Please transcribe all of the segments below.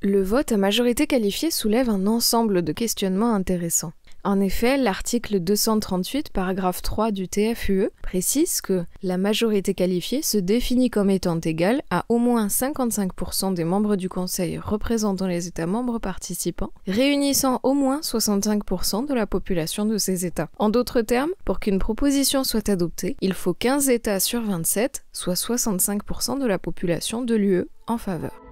Le vote à majorité qualifiée soulève un ensemble de questionnements intéressants. En effet, l'article 238, paragraphe 3 du TFUE précise que la majorité qualifiée se définit comme étant égale à au moins 55% des membres du Conseil représentant les États membres participants, réunissant au moins 65% de la population de ces États. En d'autres termes, pour qu'une proposition soit adoptée, il faut 15 États sur 27, soit 65% de la population de l'UE en faveur.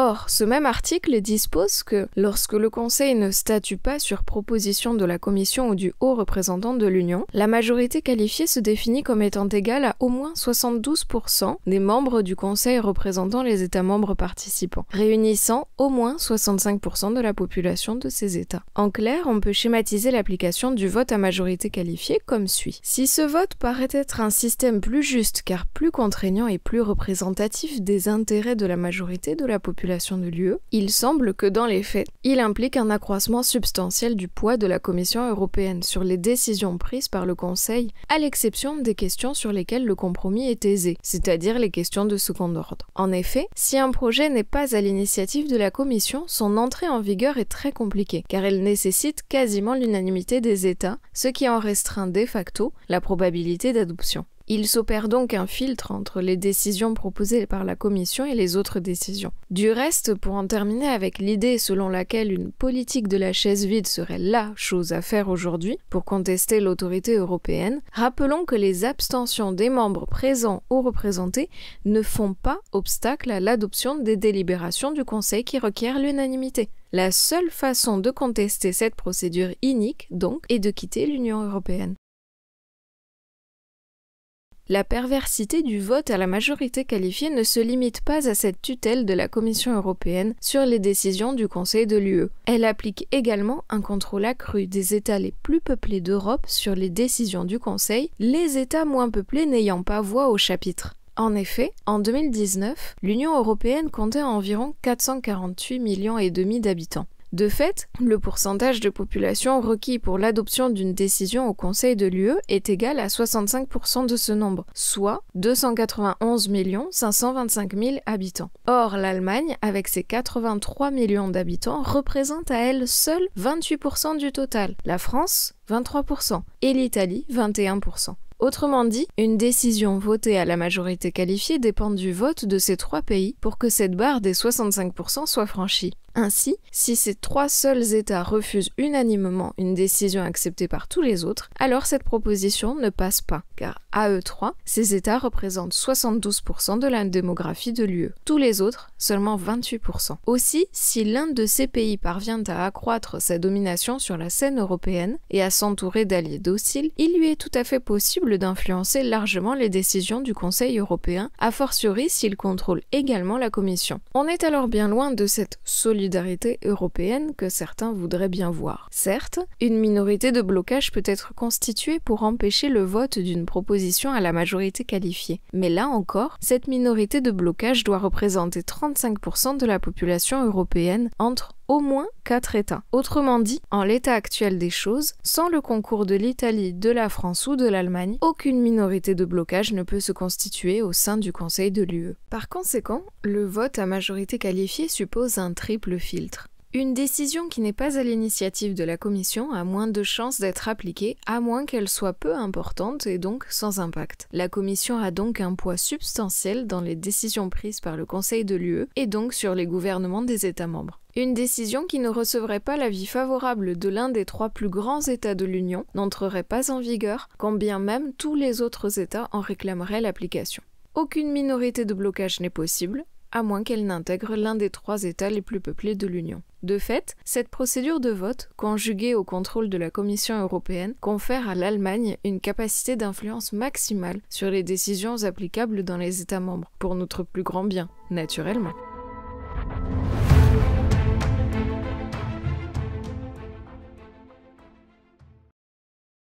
Or, ce même article dispose que, lorsque le Conseil ne statue pas sur proposition de la Commission ou du haut représentant de l'Union, la majorité qualifiée se définit comme étant égale à au moins 72% des membres du Conseil représentant les États membres participants, réunissant au moins 65% de la population de ces États. En clair, on peut schématiser l'application du vote à majorité qualifiée comme suit. Si ce vote paraît être un système plus juste car plus contraignant et plus représentatif des intérêts de la majorité de la population de l'UE, il semble que dans les faits, il implique un accroissement substantiel du poids de la Commission européenne sur les décisions prises par le Conseil, à l'exception des questions sur lesquelles le compromis est aisé, c'est-à-dire les questions de second ordre. En effet, si un projet n'est pas à l'initiative de la Commission, son entrée en vigueur est très compliquée, car elle nécessite quasiment l'unanimité des États, ce qui en restreint de facto la probabilité d'adoption. Il s'opère donc un filtre entre les décisions proposées par la Commission et les autres décisions. Du reste, pour en terminer avec l'idée selon laquelle une politique de la chaise vide serait la chose à faire aujourd'hui pour contester l'autorité européenne, rappelons que les abstentions des membres présents ou représentés ne font pas obstacle à l'adoption des délibérations du Conseil qui requièrent l'unanimité. La seule façon de contester cette procédure inique, donc, est de quitter l'Union européenne. La perversité du vote à la majorité qualifiée ne se limite pas à cette tutelle de la Commission européenne sur les décisions du Conseil de l'UE. Elle applique également un contrôle accru des États les plus peuplés d'Europe sur les décisions du Conseil, les États moins peuplés n'ayant pas voix au chapitre. En effet, en 2019, l'Union européenne comptait environ 448,5 millions d'habitants. De fait, le pourcentage de population requis pour l'adoption d'une décision au Conseil de l'UE est égal à 65% de ce nombre, soit 291 525 000 habitants. Or, l'Allemagne, avec ses 83 millions d'habitants, représente à elle seule 28% du total, la France 23% et l'Italie 21%. Autrement dit, une décision votée à la majorité qualifiée dépend du vote de ces trois pays pour que cette barre des 65% soit franchie. Ainsi, si ces trois seuls États refusent unanimement une décision acceptée par tous les autres, alors cette proposition ne passe pas, car à eux trois, ces États représentent 72% de la démographie de l'UE. Tous les autres, seulement 28%. Aussi, si l'un de ces pays parvient à accroître sa domination sur la scène européenne et à s'entourer d'alliés dociles, il lui est tout à fait possible d'influencer largement les décisions du Conseil européen, a fortiori s'il contrôle également la Commission. On est alors bien loin de cette solidarité européenne que certains voudraient bien voir. Certes, une minorité de blocage peut être constituée pour empêcher le vote d'une proposition à la majorité qualifiée. Mais là encore, cette minorité de blocage doit représenter 35% de la population européenne entre au moins 4 États. Autrement dit, en l'état actuel des choses, sans le concours de l'Italie, de la France ou de l'Allemagne, aucune minorité de blocage ne peut se constituer au sein du Conseil de l'UE. Par conséquent, le vote à majorité qualifiée suppose un triple filtre. Une décision qui n'est pas à l'initiative de la Commission a moins de chances d'être appliquée, à moins qu'elle soit peu importante et donc sans impact. La Commission a donc un poids substantiel dans les décisions prises par le Conseil de l'UE et donc sur les gouvernements des États membres. Une décision qui ne recevrait pas l'avis favorable de l'un des trois plus grands États de l'Union n'entrerait pas en vigueur, quand bien même tous les autres États en réclameraient l'application. Aucune minorité de blocage n'est possible, à moins qu'elle n'intègre l'un des trois États les plus peuplés de l'Union. De fait, cette procédure de vote, conjuguée au contrôle de la Commission européenne, confère à l'Allemagne une capacité d'influence maximale sur les décisions applicables dans les États membres, pour notre plus grand bien, naturellement.